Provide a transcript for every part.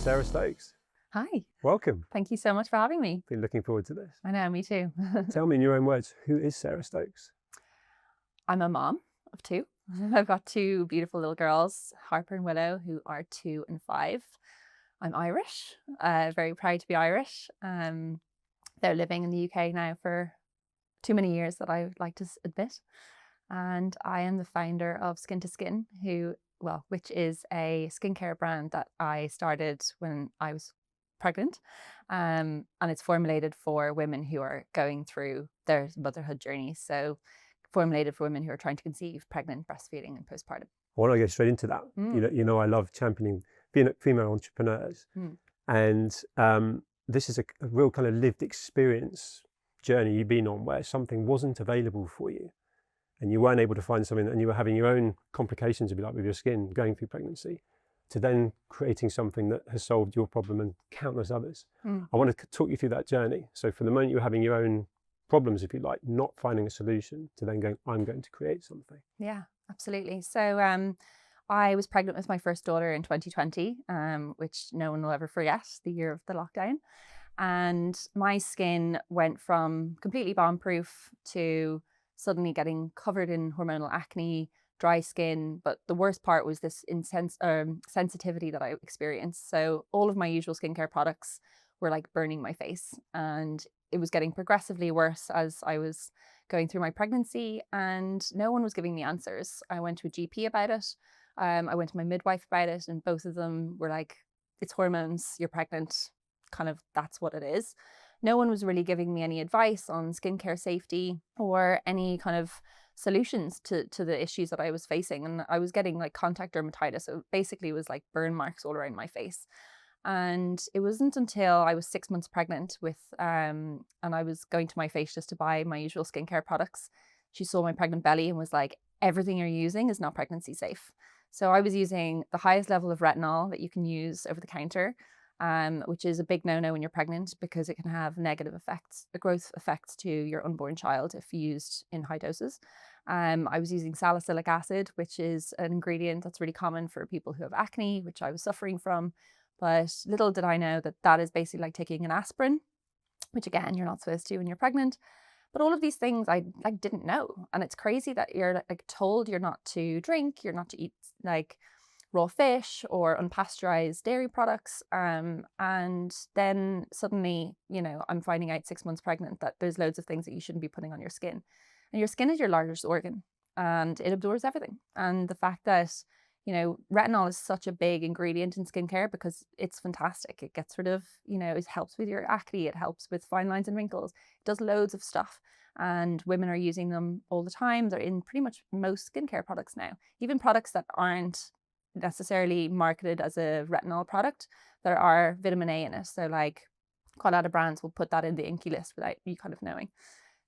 Sara Stokes. Hi, Welcome. thank you so much for having me. Been looking forward to this. I know, me too. Tell me in your own words, who is Sara Stokes? I'm a mom of two. I've got two beautiful little girls, Harper and Willow, who are 2 and 5. I'm Irish, very proud to be Irish. They're living in the UK now for too many years that I would like to admit. And I am the founder of SKN to SKN, which is a skincare brand that I started when I was pregnant. And it's formulated for women who are going through their motherhood journey. So formulated for women who are trying to conceive, pregnant, breastfeeding, and postpartum. I want to go straight into that. You know, I love championing female entrepreneurs. And this is a real kind of lived experience journey you've been on where something wasn't available for you and you weren't able to find something, and you were having your own complications, if you like, with your skin going through pregnancy, to then creating something that has solved your problem and countless others. I want to talk you through that journey. So from the moment you were having your own problems, if you like, not finding a solution, to then going, I'm going to create something. Yeah, absolutely. So I was pregnant with my first daughter in 2020, which no one will ever forget, the year of the lockdown. And my skin went from completely bomb-proof to suddenly getting covered in hormonal acne, dry skin. But the worst part was this sensitivity that I experienced. So all of my usual skincare products were like burning my face, and it was getting progressively worse as I was going through my pregnancy, and no one was giving me answers. I went to a GP about it. I went to my midwife about it, and both of them were like, it's hormones, you're pregnant, kind of that's what it is. No one was really giving me any advice on skincare safety or any kind of solutions to the issues that I was facing. And I was getting like contact dermatitis. So basically it was like burn marks all around my face. And it wasn't until I was 6 months pregnant and I was going to my face just to buy my usual skincare products. She saw my pregnant belly and was like, everything you're using is not pregnancy safe. So I was using the highest level of retinol that you can use over the counter, which is a big no-no when you're pregnant because it can have negative effects, growth effects to your unborn child if used in high doses. I was using salicylic acid, which is an ingredient that's really common for people who have acne, which I was suffering from. But little did I know that that is basically like taking an aspirin, which again, you're not supposed to when you're pregnant. But all of these things I like didn't know. And it's crazy that you're like told you're not to drink, you're not to eat like raw fish or unpasteurized dairy products. And then suddenly, you know, I'm finding out 6 months pregnant that there's loads of things that you shouldn't be putting on your skin. And your skin is your largest organ and it absorbs everything. And the fact that, you know, retinol is such a big ingredient in skincare because it's fantastic. It gets rid of, you know, it helps with your acne, it helps with fine lines and wrinkles. It does loads of stuff. And women are using them all the time. They're in pretty much most skincare products now. Even products that aren't necessarily marketed as a retinol product, there are vitamin A in it. So like quite a lot of brands will put that in the INCI list without you kind of knowing.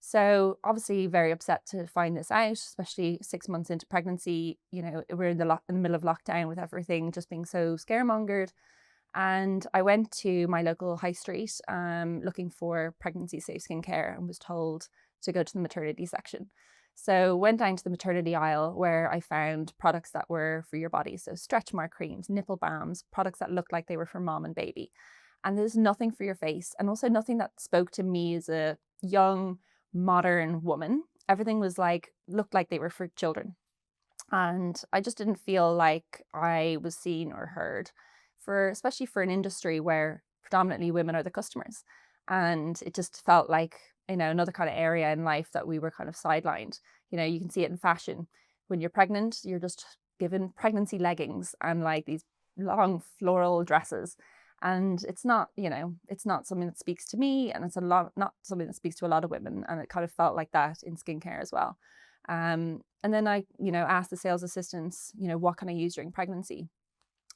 So obviously very upset to find this out, especially 6 months into pregnancy. You know, we're in the middle of lockdown with everything just being so scaremongered. And I went to my local high street looking for pregnancy safe skincare and was told to go to the maternity section. So went down to the maternity aisle where I found products that were for your body. So stretch mark creams, nipple balms, products that looked like they were for mom and baby. And there's nothing for your face, and also nothing that spoke to me as a young, modern woman. Everything was like, looked like they were for children. And I just didn't feel like I was seen or heard, especially for an industry where predominantly women are the customers. And it just felt like, you know, another kind of area in life that we were kind of sidelined. You know, you can see it in fashion. When you're pregnant, you're just given pregnancy leggings and like these long floral dresses. And it's not, you know, it's not something that speaks to me, and it's not something that speaks to a lot of women. And it kind of felt like that in skincare as well. And then I, you know, asked the sales assistants, you know, what can I use during pregnancy?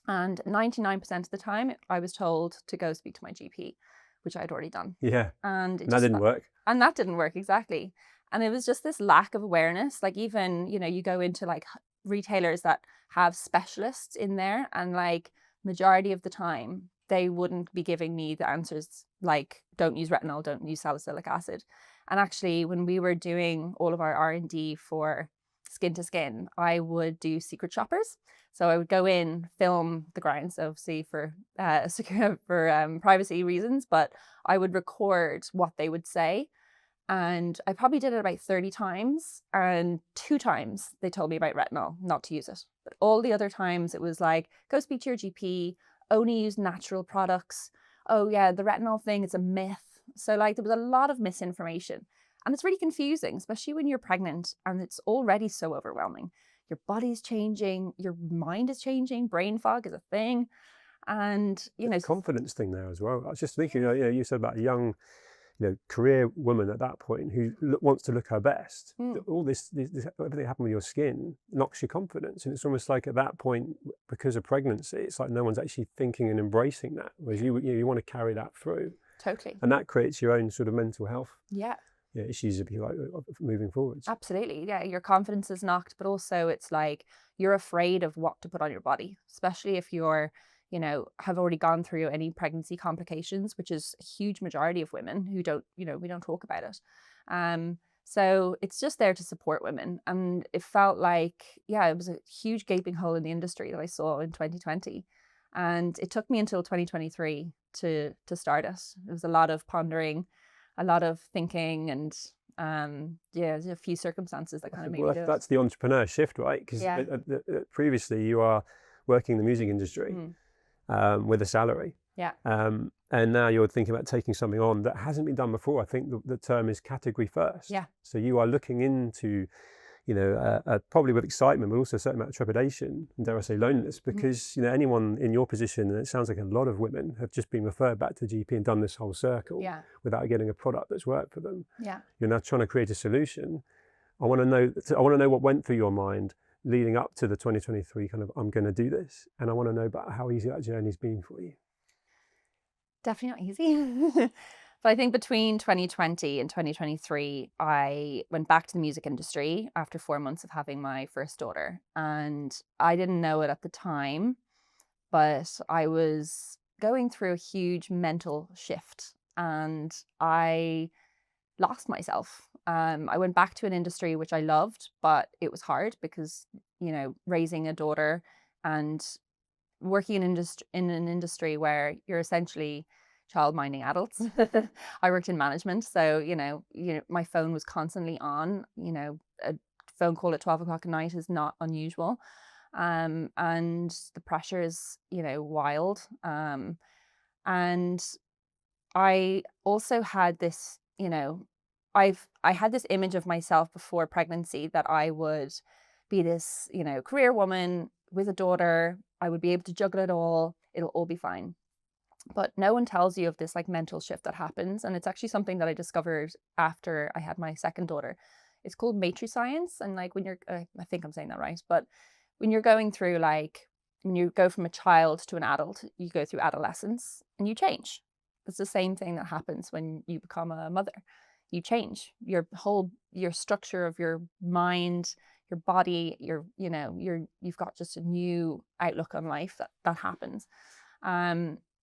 And 99% of the time I was told to go speak to my GP, which I'd already done. Yeah. And that didn't work. And that didn't work, exactly. And it was just this lack of awareness. Like even, you know, you go into like retailers that have specialists in there, and like majority of the time, they wouldn't be giving me the answers like, don't use retinol, don't use salicylic acid. And actually, when we were doing all of our R&D for SKN to SKN, I would do secret shoppers. So I would go in, film the grounds, obviously for privacy reasons, but I would record what they would say. And I probably did it about 30 times, and 2 times they told me about retinol, not to use it. But all the other times it was like, go speak to your GP, only use natural products. Oh yeah, the retinol thing is a myth. So like there was a lot of misinformation, and it's really confusing, especially when you're pregnant and it's already so overwhelming. Your body's changing, your mind is changing, brain fog is a thing. And, you know, confidence thing there as well. I was just thinking, you said about a young, career woman at that point who wants to look her best. All this everything happened with your skin knocks your confidence, and it's almost like at that point, because of pregnancy, it's like no one's actually thinking and embracing that. Whereas you want to carry that through. Totally. And that creates your own sort of mental health. Yeah. Issues, if you like, moving forwards. Absolutely. Yeah, your confidence is knocked, but also it's like you're afraid of what to put on your body, especially if you're, have already gone through any pregnancy complications, which is a huge majority of women who don't, we don't talk about it. So it's just there to support women. And it felt like, it was a huge gaping hole in the industry that I saw in 2020. And it took me until 2023 to start it. It was a lot of pondering, a lot of thinking, and there's a few circumstances that kind of made me do it. That's the entrepreneur shift, right? Because previously you are working in the music industry with a salary. Yeah. And now you're thinking about taking something on that hasn't been done before. I think the term is category first. Yeah. So you are looking into, probably with excitement, but also a certain amount of trepidation, and dare I say loneliness, because anyone in your position, and it sounds like a lot of women have just been referred back to GP and done this whole circle without getting a product that's worked for them. Yeah. You're now trying to create a solution. I want to know what went through your mind leading up to the 2023 kind of, I'm going to do this, and I want to know about how easy that journey's been for you. Definitely not easy. But I think between 2020 and 2023, I went back to the music industry after 4 months of having my first daughter. And I didn't know it at the time, but I was going through a huge mental shift, and I lost myself. I went back to an industry which I loved, but it was hard because, raising a daughter and working in an industry where you're essentially child-minding adults. I worked in management, so my phone was constantly on. A phone call at 12 o'clock at night is not unusual, and the pressure is wild. And I also had this, I had this image of myself before pregnancy that I would be this career woman with a daughter. I would be able to juggle it all. It'll all be fine. But no one tells you of this like mental shift that happens. And it's actually something that I discovered after I had my second daughter. It's called matrix-science. And like when you're, I think I'm saying that right, but when you're going through, like when you go from a child to an adult, you go through adolescence and you change. It's the same thing that happens when you become a mother. You change your structure of your mind, your body, you've got just a new outlook on life that happens.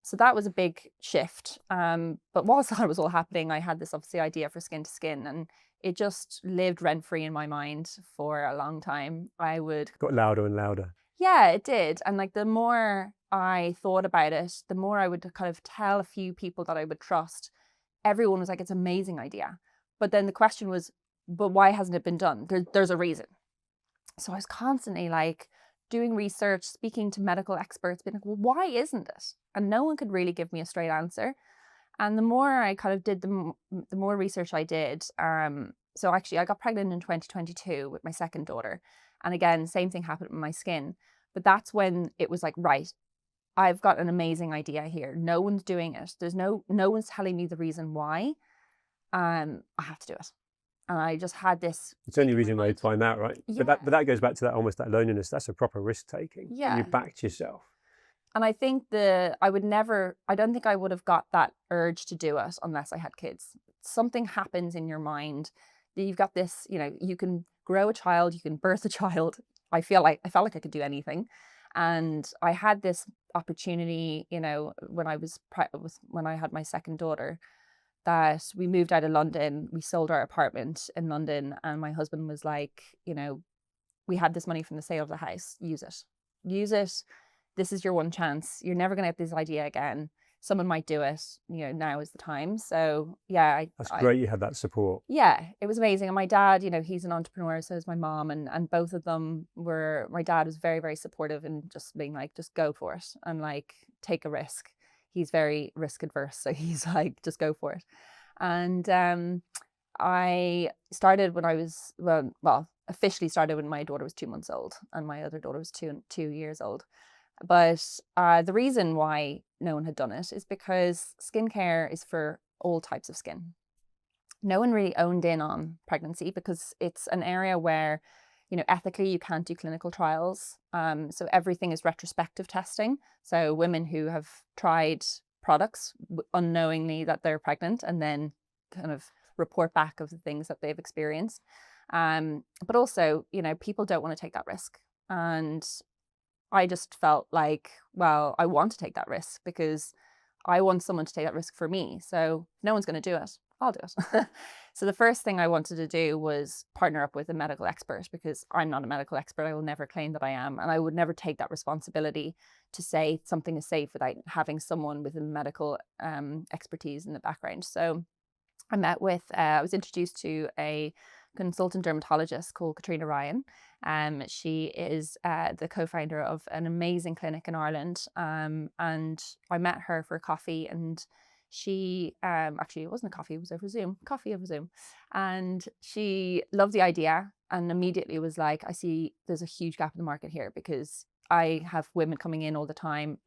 So that was a big shift. But whilst that was all happening, I had this obviously idea for Skin to Skin, and it just lived rent-free in my mind for a long time. Got louder and louder. Yeah, it did. And like the more I thought about it, the more I would kind of tell a few people that I would trust. Everyone was like, it's an amazing idea. But then the question was, but why hasn't it been done? There's a reason. So I was constantly like doing research, speaking to medical experts, being like, well, why isn't it? And no one could really give me a straight answer. And the more I kind of did, the more research I did. So actually I got pregnant in 2022 with my second daughter. And again, same thing happened with my skin. But that's when it was like, right, I've got an amazing idea here. No one's doing it. There's no one's telling me the reason why. I have to do it. And I just had this. It's the only reason why you'd find out, right? Yeah. But that goes back to that almost that loneliness. That's a proper risk taking. Yeah. You backed yourself. And I think I don't think I would have got that urge to do it unless I had kids. Something happens in your mind. You've got this, you can grow a child, you can birth a child. I felt like I could do anything. And I had this opportunity, when I had my second daughter, that we moved out of London. We sold our apartment in London, and my husband was like, we had this money from the sale of the house, use it. use it. This is your one chance. You're never going to get this idea again. Someone might do it, you know, now is the time. So yeah. That's great you had that support. Yeah, it was amazing. And my dad, you know, he's an entrepreneur, so is my mom. And both of them were, my dad was very, very supportive and just being like, just go for it and like, take a risk. He's very risk adverse. So he's like, just go for it. And I started when I was, well, officially started when my daughter was 2 months old and my other daughter was 2 years old. But the reason why no one had done it is because skincare is for all types of skin. No one really owned in on pregnancy because it's an area where, you know, ethically you can't do clinical trials. So everything is retrospective testing. So women who have tried products unknowingly that they're pregnant and then kind of report back of the things that they've experienced. But also, you know, people don't want to take that risk. And I just felt like, well, I want to take that risk because I want someone to take that risk for me. So if no one's going to do it, I'll do it. So the first thing I wanted to do was partner up with a medical expert because I'm not a medical expert. I will never claim that I am. And I would never take that responsibility to say something is safe without having someone with a medical expertise in the background. So I met with, I was introduced to a consultant dermatologist called Katrina Ryan. She is the co-founder of an amazing clinic in Ireland. And I met her for a coffee, and she, actually it wasn't a coffee, it was over Zoom, coffee over Zoom. And she loved the idea and immediately was like, I see there's a huge gap in the market here because I have women coming in all the time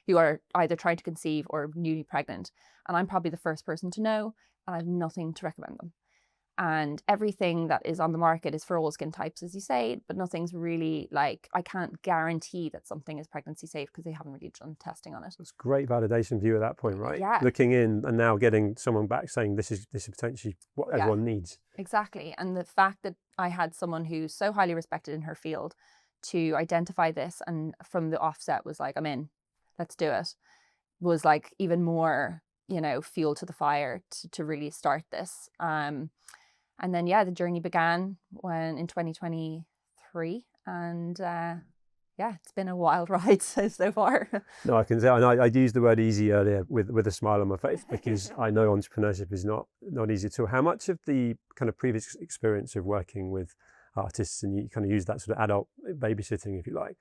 who are either trying to conceive or newly pregnant. And I'm probably the first person to know, and I have nothing to recommend them. And everything that is on the market is for all skin types, as you say, but nothing's really like, I can't guarantee that something is pregnancy safe because they haven't really done testing on it. It's great validation view at that point, right? Yeah. Looking in and now getting someone back saying this is potentially what everyone needs. Exactly. And the fact that I had someone who's so highly respected in her field to identify this and from the offset was like, I'm in, let's do it, was like even more, you know, fuel to the fire to really start this. And then, yeah, the journey began in 2023. And yeah, it's been a wild ride so far. No, I can say, and I used the word easy earlier with a smile on my face because I know entrepreneurship is not easy at all. How much of the kind of previous experience of working with artists, and you kind of use that sort of adult babysitting, if you like,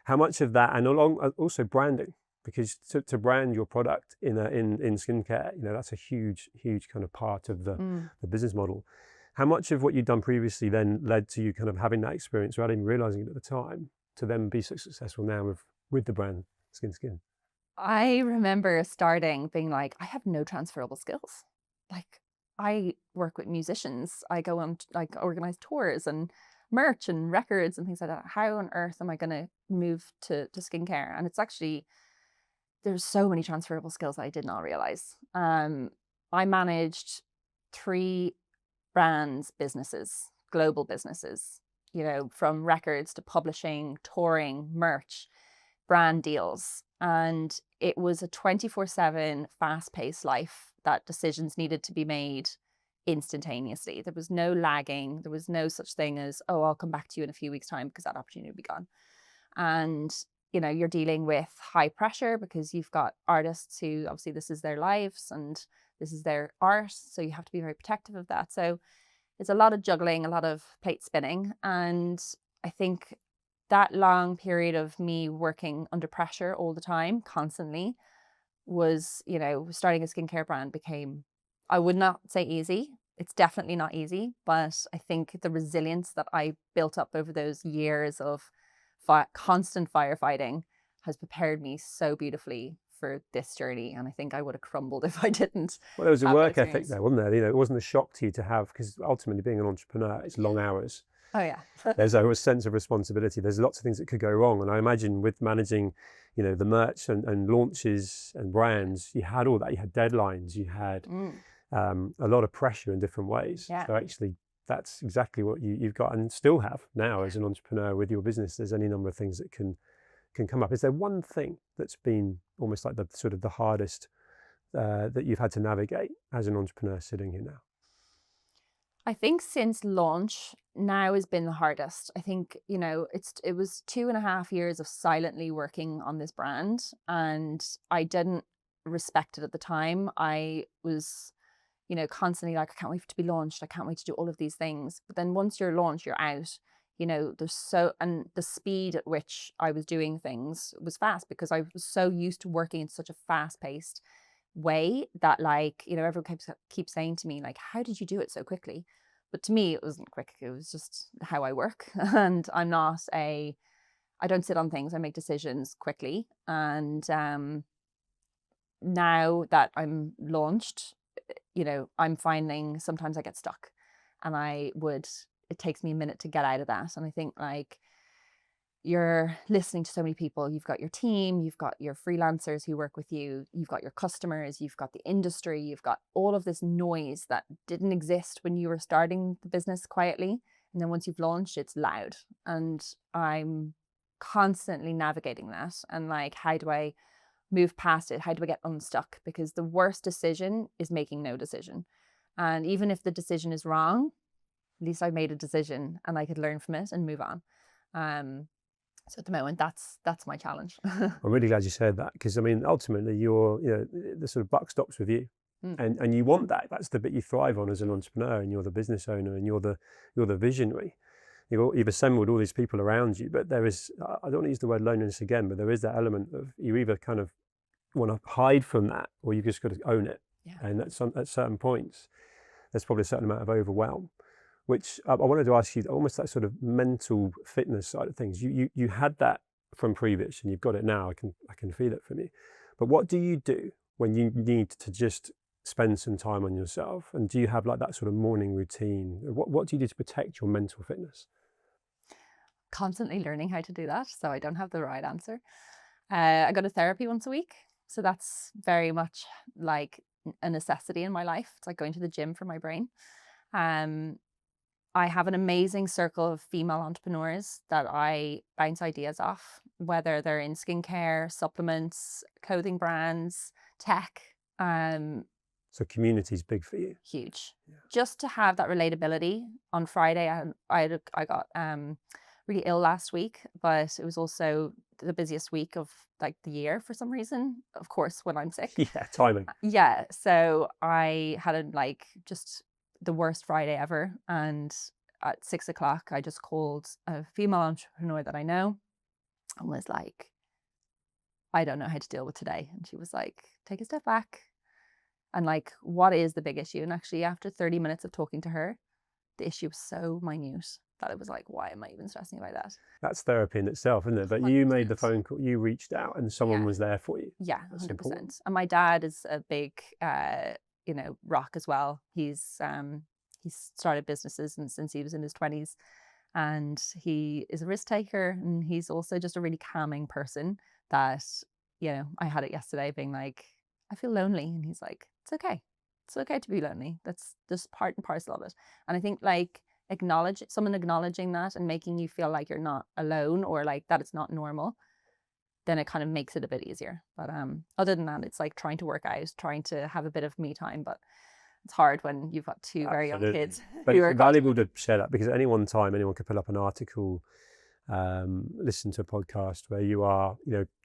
how much of that, and also branding, because to brand your product in skincare, you know, that's a huge kind of part of the business model. How much of what you'd done previously then led to you kind of having that experience without even realizing it at the time to then be so successful now with the brand SKN? I remember starting being like, I have no transferable skills. Like, I work with musicians. I go on like organize tours and merch and records and things like that. How on earth am I going to move to skincare? And it's actually, there's so many transferable skills that I did not realize. I managed 3 brands, businesses, global businesses, you know, from records to publishing, touring, merch, brand deals. And it was a 24/7 fast-paced life that decisions needed to be made instantaneously. There was no lagging. There was no such thing as, oh, I'll come back to you in a few weeks' time because that opportunity will be gone. And, you know, you're dealing with high pressure because you've got artists who obviously this is their lives and this is their art. So you have to be very protective of that. So it's a lot of juggling, a lot of plate spinning. And I think that long period of me working under pressure all the time, constantly, was, you know, starting a skincare brand became, I would not say easy. It's definitely not easy, but I think the resilience that I built up over those years of constant firefighting has prepared me so beautifully for this journey, and I think I would have crumbled if I didn't. Well, there was a work ethic there, wasn't there? You know, it wasn't a shock to you to have, because ultimately being an entrepreneur, it's long hours. Oh yeah. There's a sense of responsibility. There's lots of things that could go wrong, and I imagine with managing, you know, the merch and launches and brands, you had all that. You had deadlines. You had a lot of pressure in different ways. Yeah. So actually, that's exactly what you've got and still have now as an entrepreneur with your business. There's any number of things that can come up. Is there one thing that's been almost like the sort of the hardest that you've had to navigate as an entrepreneur sitting here now? I think since launch now has been the hardest. I think, it was 2.5 years of silently working on this brand, and I didn't respect it at the time. I was, constantly like, I can't wait to be launched. I can't wait to do all of these things. But then once you're launched, you're out. And the speed at which I was doing things was fast because I was so used to working in such a fast-paced way that, like, everyone keeps saying to me, like, how did you do it so quickly? But to me, it wasn't quick. It was just how I work. And I don't sit on things. I make decisions quickly. And now that I'm launched, I'm finding sometimes I get stuck, and it takes me a minute to get out of that. And I think, like, you're listening to so many people. You've got your team, you've got your freelancers who work with you, you've got your customers, you've got the industry, you've got all of this noise that didn't exist when you were starting the business quietly. And then once you've launched, it's loud. And I'm constantly navigating that. And, like, how do I move past it? How do I get unstuck? Because the worst decision is making no decision. And even if the decision is wrong, at least I made a decision and I could learn from it and move on. So at the moment, that's my challenge. I'm really glad you said that, because I mean, ultimately, the sort of buck stops with you, and you want that. That's the bit you thrive on as an entrepreneur, and you're the business owner, and you're the visionary. You've assembled all these people around you, but there is, I don't want to use the word loneliness again, but there is that element of you either kind of want to hide from that, or you just got to own it. Yeah. And at certain points, there's probably a certain amount of overwhelm. Which I wanted to ask you, almost that sort of mental fitness side of things. You had that from previous, and you've got it now. I can feel it from you. But what do you do when you need to just spend some time on yourself? And do you have like that sort of morning routine? What do you do to protect your mental fitness? Constantly learning how to do that, so I don't have the right answer. I go to therapy once a week, so that's very much like a necessity in my life. It's like going to the gym for my brain. I have an amazing circle of female entrepreneurs that I bounce ideas off, whether they're in skincare, supplements, clothing brands, tech. So community is big for you. Huge. Yeah. Just to have that relatability. On Friday, I got really ill last week, but it was also the busiest week of like the year for some reason. Of course, when I'm sick. Yeah, timing. Yeah. So I had just the worst Friday ever, and at 6 o'clock I just called a female entrepreneur that I know and was like, I don't know how to deal with today. And she was like, take a step back and, like, what is the big issue? And actually, after 30 minutes of talking to her, the issue was so minute that it was like, why am I even stressing about that? That's therapy in itself, isn't it? But 100%. You made the phone call, you reached out, and someone was there for you. Yeah, that's 100%. Important. And my dad is a big rock as well. He's started businesses since he was in his 20s, and he is a risk taker, and he's also just a really calming person that, I had it yesterday being like, I feel lonely, and he's like, it's okay to be lonely. That's just part and parcel of it. And I think, like, someone acknowledging that and making you feel like you're not alone, or like that it's not normal, then it kind of makes it a bit easier. But other than that, it's like trying to work out, trying to have a bit of me time. But it's hard when you've got two very young kids. But it's valuable to share that, because at any one time, anyone could pull up an article, listen to a podcast where you are,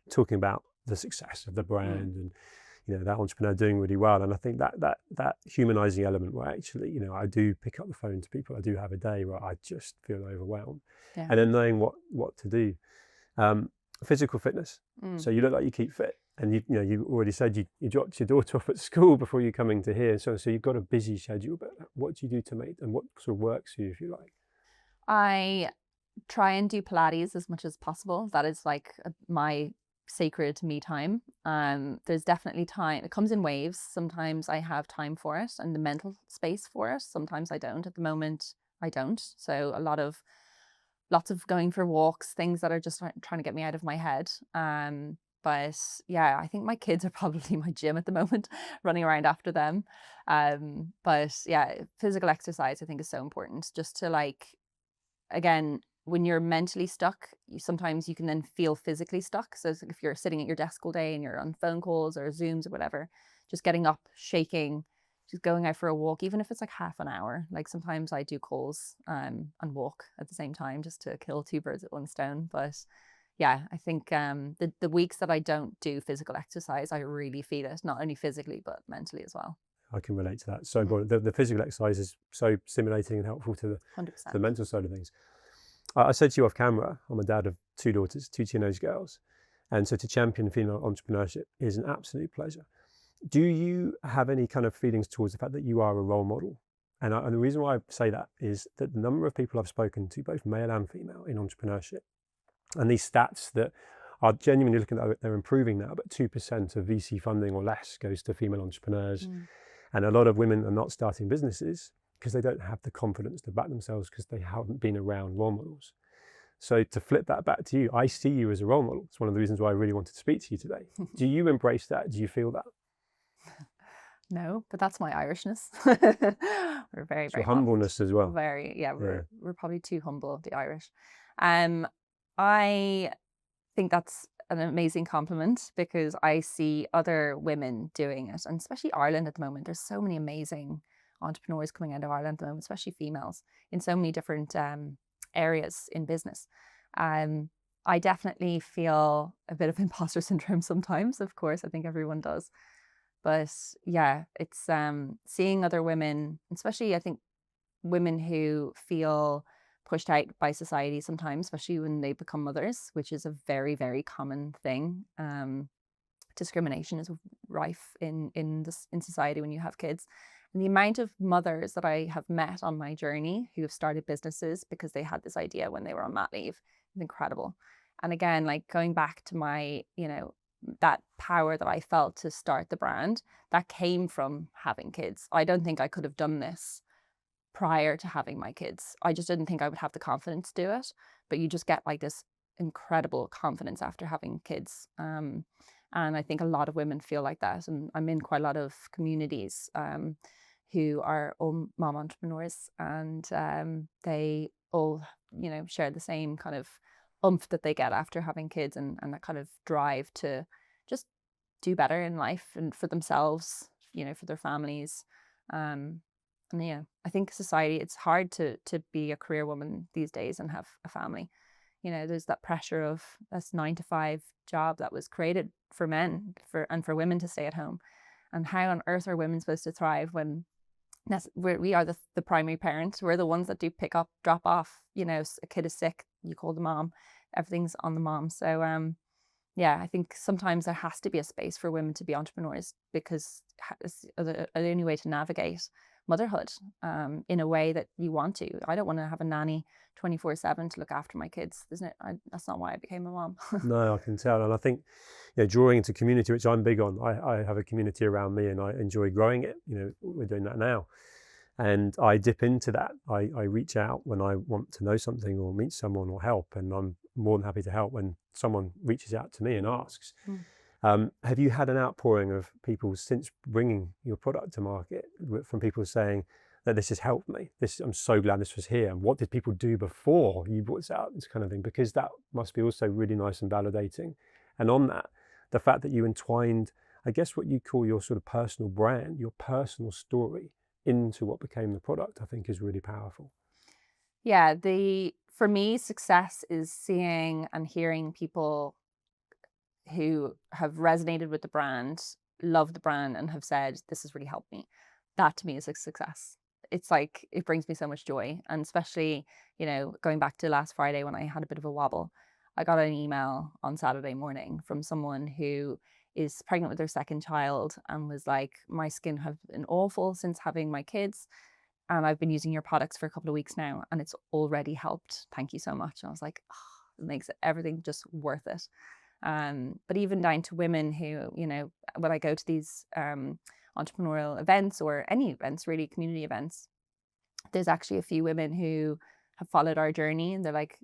talking about the success of the brand and, that entrepreneur doing really well. And I think that humanizing element where actually, I do pick up the phone to people. I do have a day where I just feel overwhelmed. Yeah. And then knowing what to do. Physical fitness. So you look like you keep fit, and you already said you dropped your daughter off at school before you coming to here. So you've got a busy schedule, but what do you do to make, and what sort of works for you, if you like? I try and do Pilates as much as possible. That is like my sacred me time. There's definitely time. It comes in waves. Sometimes I have time for it and the mental space for it. Sometimes I don't. At the moment, I don't. So lots of going for walks, things that are just trying to get me out of my head. But yeah, I think my kids are probably my gym at the moment, running around after them. But yeah, physical exercise I think is so important, just to, like, again, when you're mentally stuck, sometimes you can then feel physically stuck. So if you're sitting at your desk all day and you're on phone calls or Zooms or whatever, just getting up, shaking, just going out for a walk, even if it's like half an hour. Like sometimes I do calls and walk at the same time just to kill two birds with one stone. But yeah, I think the weeks that I don't do physical exercise, I really feel it, not only physically, but mentally as well. I can relate to that. So the physical exercise is so stimulating and helpful to 100%. the mental side of things. I said to you off camera, I'm a dad of 2 daughters, 2 teenage girls. And so to champion female entrepreneurship is an absolute pleasure. Do you have any kind of feelings towards the fact that you are a role model? And the reason why I say that is that the number of people I've spoken to, both male and female, in entrepreneurship, and these stats that are genuinely looking at, they're improving now, but 2% of VC funding or less goes to female entrepreneurs. And a lot of women are not starting businesses because they don't have the confidence to back themselves because they haven't been around role models. So to flip that back to you, I see you as a role model. It's one of the reasons why I really wanted to speak to you today. Do you embrace that? Do you feel that? No, but that's my Irishness. We're very, It's very your humbleness as well. Very, yeah, we're probably too humble, the Irish. I think that's an amazing compliment because I see other women doing it, and especially Ireland at the moment. There's so many amazing entrepreneurs coming out of Ireland at the moment, especially females, in so many different areas in business. I definitely feel a bit of imposter syndrome sometimes, of course. I think everyone does. But yeah, it's seeing other women, especially I think women who feel pushed out by society sometimes, especially when they become mothers, which is a very, very common thing. Discrimination is rife in society when you have kids. And the amount of mothers that I have met on my journey who have started businesses because they had this idea when they were on mat leave is incredible. And again, like going back to my, that power that I felt to start the brand, that came from having kids. I don't think I could have done this prior to having my kids. I just didn't think I would have the confidence to do it. But you just get like this incredible confidence after having kids. And I think a lot of women feel like that. And I'm in quite a lot of communities who are all mom entrepreneurs, and they all, share the same kind of oomph that they get after having kids, and that kind of drive to just do better in life and for themselves, for their families. And yeah, I think society, it's hard to be a career woman these days and have a family. There's that pressure of this 9-to-5 job that was created for men and for women to stay at home. And how on earth are women supposed to thrive when we are the primary parents? We're the ones that do pick up, drop off. A kid is sick, you call the mom. Everything's on the mom. So yeah, I think sometimes there has to be a space for women to be entrepreneurs because it's the only way to navigate motherhood in a way that you want to. I don't want to have a nanny 24/7 to look after my kids. That's not why I became a mom. No, I can tell. And I think, drawing into community, which I'm big on, I have a community around me and I enjoy growing it. We're doing that now. And I dip into that. I reach out when I want to know something or meet someone or help. And I'm more than happy to help when someone reaches out to me and asks. Have you had an outpouring of people since bringing your product to market, from people saying that this has helped me? I'm so glad this was here. And what did people do before you brought this out? This kind of thing, because that must be also really nice and validating. And on that, the fact that you entwined, I guess, what you call your sort of personal brand, your personal story into what became the product, I think is really powerful. Yeah, for me, success is seeing and hearing people who have resonated with the brand, love the brand, and have said, this has really helped me. That to me is a success. It's like, it brings me so much joy. And especially, going back to last Friday when I had a bit of a wobble, I got an email on Saturday morning from someone who is pregnant with their second child and was like, my skin has been awful since having my kids. And I've been using your products for a couple of weeks now and it's already helped. Thank you so much. And I was like, it makes everything just worth it. But even down to women who, when I go to these entrepreneurial events or any events, really community events, there's actually a few women who have followed our journey and they're like,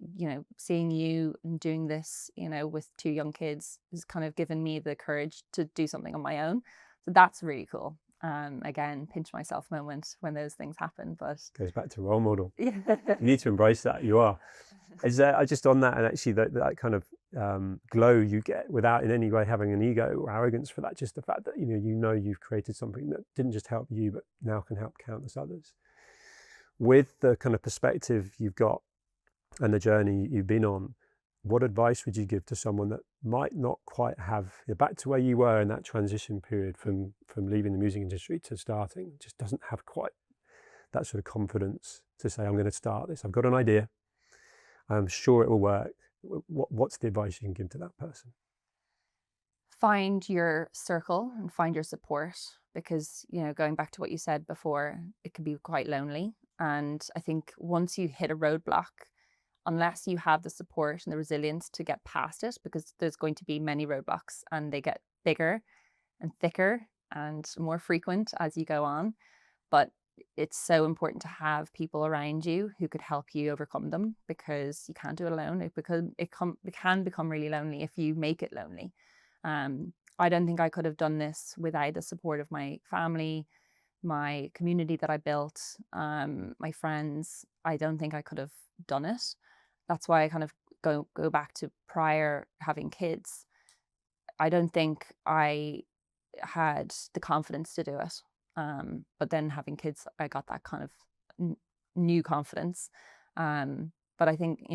seeing you and doing this, with 2 young kids has kind of given me the courage to do something on my own. So that's really cool. Again, pinch myself moment when those things happen, but goes back to role model. Yeah. You need to embrace that. You are. Is there just on that, and actually that kind of glow you get without in any way having an ego or arrogance for that. Just the fact that you know you've created something that didn't just help you, but now can help countless others. With the kind of perspective you've got and the journey you've been on, what advice would you give to someone that might not quite have, back to where you were in that transition period from leaving the music industry to starting, just doesn't have quite that sort of confidence to say, I'm going to start this. I've got an idea. I'm sure it will work. What's the advice you can give to that person? Find your circle and find your support, because, going back to what you said before, it can be quite lonely. And I think once you hit a roadblock, unless you have the support and the resilience to get past it, because there's going to be many roadblocks and they get bigger and thicker and more frequent as you go on. But it's so important to have people around you who could help you overcome them, because you can't do it alone. It can become really lonely if you make it lonely. I don't think I could have done this without the support of my family, my community that I built, my friends. I don't think I could have done it. That's why I kind of go back to prior having kids. I don't think I had the confidence to do it. But then having kids, I got that kind of new confidence. But I think,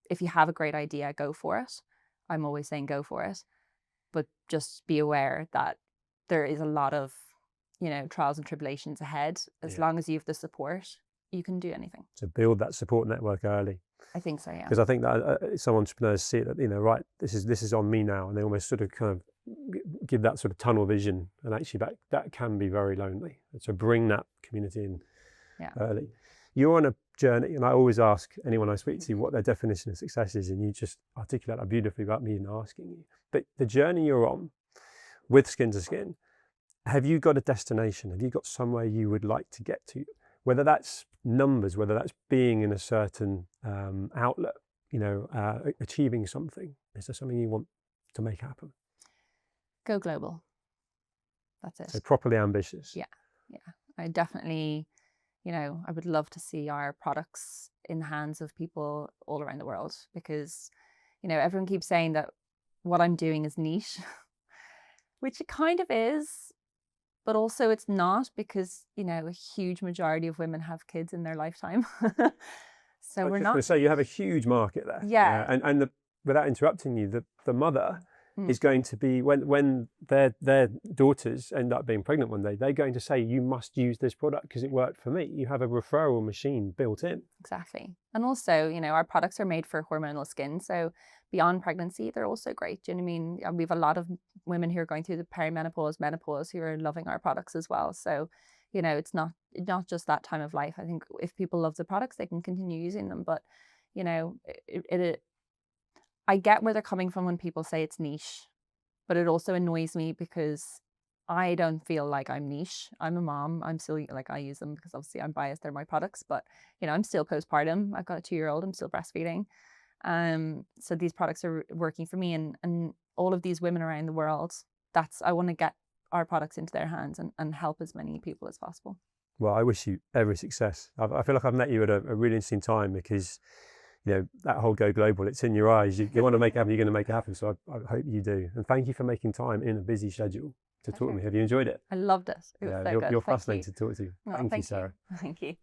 if you have a great idea, go for it. I'm always saying go for it. But just be aware that there is a lot of, trials and tribulations ahead. As long as you have the support, you can do anything. So build that support network early. I think so, yeah. Because I think that some entrepreneurs see it that, right, this is on me now, and they almost sort of kind of give that sort of tunnel vision, and actually that can be very lonely. So bring that community in early. You're on a journey, and I always ask anyone I speak to what their definition of success is, and you just articulate that beautifully without me even asking you. But the journey you're on with Skin to Skin, have you got a destination? Have you got somewhere you would like to get to? Whether that's numbers, whether that's being in a certain outlet, achieving something. Is there something you want to make happen? Go global. That's it. So properly ambitious. Yeah. I definitely, I would love to see our products in the hands of people all around the world, because, everyone keeps saying that what I'm doing is niche, which it kind of is, but also it's not, because, a huge majority of women have kids in their lifetime. So we're not. So you have a huge market there. Yeah. And without interrupting you, the mother is going to be, when their daughters end up being pregnant one day, they're going to say, you must use this product because it worked for me. You have a referral machine built in. Exactly. And also, our products are made for hormonal skin. So beyond pregnancy, they're also great. Do you know what I mean? And we have a lot of women who are going through the perimenopause, menopause, who are loving our products as well. So, it's not just that time of life. I think if people love the products, they can continue using them. But, I get where they're coming from when people say it's niche, but it also annoys me because I don't feel like I'm niche. I'm a mom. I'm still, I use them because obviously I'm biased. They're my products, but, I'm still postpartum. I've got a 2-year-old. I'm still breastfeeding. So these products are working for me, and all of these women around the world, I want to get our products into their hands and help as many people as possible. Well, I wish you every success. I feel like I've met you at a really interesting time, because that whole go global, it's in your eyes. You want to make it happen, you're going to make it happen. So I hope you do. And thank you for making time in a busy schedule to talk to me. Have you enjoyed it? I loved it. It was so good. You're fascinating to talk to. Oh, thank you, Sarah. Thank you.